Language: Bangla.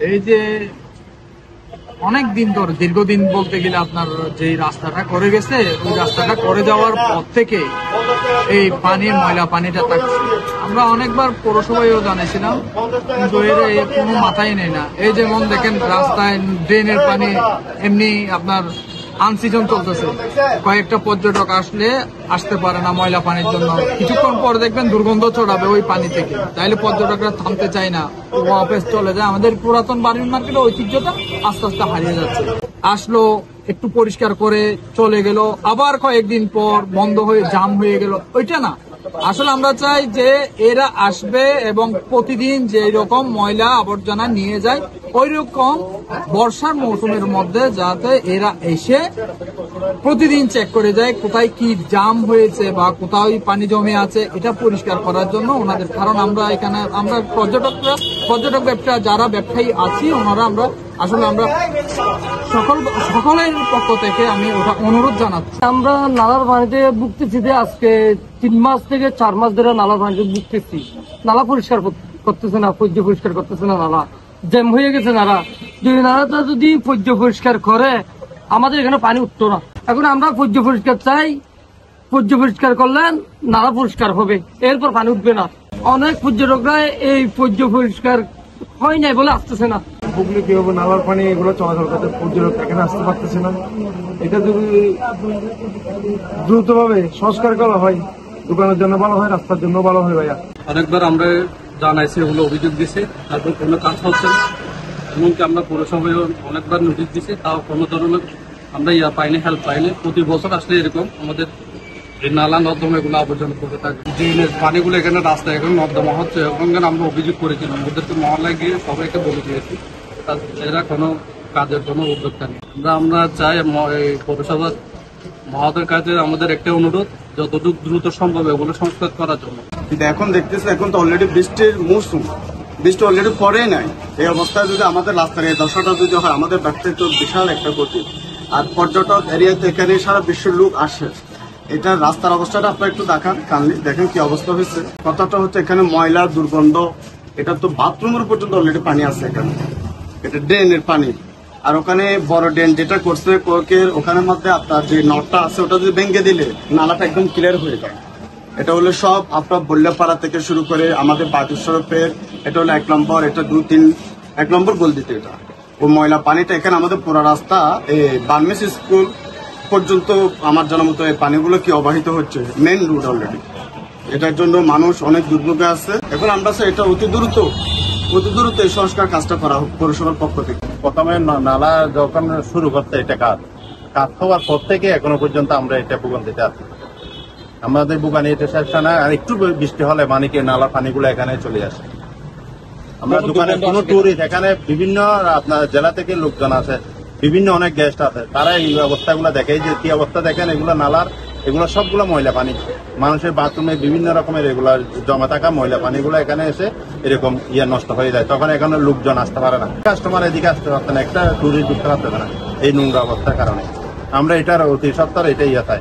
এই যে অনেক দিন ধরে, দীর্ঘদিন বলতে গেলে আপনার যে রাস্তাটা করে গেছে, ওই রাস্তাটা করে যাওয়ার পর থেকে এই পানি, ময়লা পানিটা থাকছে। আমরা অনেকবার পৌরসভায়ও জানিয়েছিলাম, কিন্তু এর কোনো মাথায় নেই না। এই যেমন দেখেন রাস্তায় ড্রেনের পানি এমনি আপনার আনসিজন চলতেছে, কয়েকটা পর্যটক আসতে পারে না ময়লা পানির জন্য। কিছুক্ষণ পর দেখবেন দুর্গন্ধ ছড়াবে ওই পানি থেকে, তাইলে পর্যটকরা থামতে চায় না, ওয়াপস চলে যায়। আমাদের পুরাতন বাড়ির মার্কেটের ঐতিহ্যটা আস্তে আস্তে হারিয়ে যাচ্ছে। আসলো, একটু পরিষ্কার করে চলে গেল, আবার কয়েকদিন পর বন্ধ হয়ে জাম হয়ে গেল। ওইটা না, আসলে আমরা চাই যে এরা আসবে এবং প্রতিদিন যে রকম ময়লা আবর্জনা নিয়ে যায়, ওই রকম বর্ষার মৌসুমের মধ্যে যাতে এরা এসে প্রতিদিন চেক করে যায় কোথায় কি জাম হয়েছে বা কোথায় পানি জমে আছে, এটা পরিষ্কার করার জন্য ওনাদের। কারণ আমরা এখানে পর্যটক ব্যবসা যারা ব্যবসায়ী আছি, ওনারা আমরা সকলের পক্ষ থেকে আমি ওটা অনুরোধ জানাচ্ছি। আমরা নালার পানিতে ভুগতেছি যে আজকে 3 মাস থেকে 4 মাস ধরে নালার পানিতে ভুগতেছি। নালা পরিষ্কার করতেছে না, পরিষ্কার করতেছে না, নালা জ্যাম হয়ে গেছে। নালাটা যদি পরিষ্কার করে আমাদের এখানে পানি উঠতো না। এখন আমরা পরিষ্কার চাই, পরিষ্কার করলে নালা পরিষ্কার হবে, এরপর পানি উঠবে না। অনেক পর্যটকরা এই পরিষ্কার হয় নাই বলে আসতেছে না। হুগলি কি হবে, নালার পানি এগুলো চলাচল করতে পর্যটক এখানে আসতে পারতেছে না। এটা যদি দ্রুতভাবে সংস্কার করা হয়, দোকানের জন্য ভালো হয়, রাস্তার জন্য ভালো হয়। ভাইয়া অনেকবার আমরা জানাইছি, ওগুলো অভিযোগ দিছে, তারপর কোনো কাজ হচ্ছে না। এমনকি আমরা পৌরসভায় অনেকবার নোটিশ দিছি, তাও কোনো ধরনের আমরা পাইনি, হেল্প পাইনি। প্রতি বছর আসলে এরকম আমাদের এই নালা নর্দমা এগুলো আবর্জনা করে থাকে। ড্রেনের পানিগুলো এখানে রাস্তায় এখন নর্দমা হচ্ছে, ওখানে আমরা অভিযোগ করেছিলাম, ওদেরকে মহল্লায় গিয়ে সবাইকে বলে দিয়েছি, এরা কোনো কাজের কোনো উদ্যোক্তা নেই। আমরা চাই পৌরসভার মহোদয়ের কাছে আমাদের একটা অনুরোধ, যতটুকু দ্রুত সম্ভব এগুলো সংস্কার করার জন্য। কিন্তু এখন দেখতেছি, এখন তো অলরেডি বৃষ্টির মৌসুম, বৃষ্টি অলরেডি পরেই নাই। এই অবস্থায় যদি আমাদের রাস্তার এই দশাটা যদি হয়, আমাদের ব্যবসায় তো বিশাল একটা ক্ষতি। আর পর্যটক এরিয়াতে এখানে সারা বিশ্বের লোক আসে। এটা রাস্তার অবস্থাটা আপনার একটু দেখান, কানলি দেখেন কি অবস্থা হয়েছে। কথাটা হচ্ছে এখানে ময়লা, দুর্গন্ধ, এটা তো বাথরুমের পর্যন্ত অলরেডি পানি আছে এখানে, এটা ড্রেনের পানি। আর ওখানে বড় ড্রেন যেটা করছে কোকের, ওখানের মধ্যে আপনার যে নটটা আছে ওটা যদি ভেঙে দিলে নালাটা একদম ক্লিয়ার হয়ে যায়। এটা হলো সব আপনার বল্যাপাড়া থেকে শুরু করে আমাদের বাজু সড়কের, এটা হলো 1 নম্বর, এটা 2, 3, 1 নম্বর গলদিতে। এটা ও ময়লা পানিটা এখানে আমাদের পুরো রাস্তা বার্মেস স্কুল পর্যন্ত আমার জানার মতো এই পানিগুলো কি অবাহিত হচ্ছে, মেন রুট অলরেডি। এটার জন্য মানুষ অনেক দুর্ভোগে আছে। এখন আমরা এটা অতি দ্রুত এই সংস্কার কাজটা করা হোক পৌরসভার পক্ষ থেকে। প্রথমে নালা যখন শুরু করতে এটা কাজ হওয়ার পর থেকে এখনো পর্যন্ত আমরা এটা ভোগান্তিতে আছি। আমাদের ভোগানি এটা শেষ না, আর একটু বৃষ্টি হলে পানিকে নালা পানিগুলো এখানে চলে আসে। আমরা দোকানে কোনো টুরিস্ট, এখানে বিভিন্ন আপনার জেলা থেকে লোকজন আছে, বিভিন্ন অনেক গেস্ট আছে, তারা এই অবস্থাগুলো দেখে যে কি অবস্থা দেখেন। এগুলো নালার, এগুলো সবগুলো ময়লা পানি, মানুষের বাথরুমে বিভিন্ন রকমের রেগুলার জমা থাকা ময়লা পানিগুলো এখানে এসে এরকম নষ্ট হয়ে যায়। তখন এখানে লোকজন আসতে পারে না, কাস্টমার এদিকে আসতে পারছে না, একটা টুরিস্ট ঢুকতে পারতে না এই নোংরা অবস্থার কারণে। আমরা এটার অতি সত্তর এটাই চাই।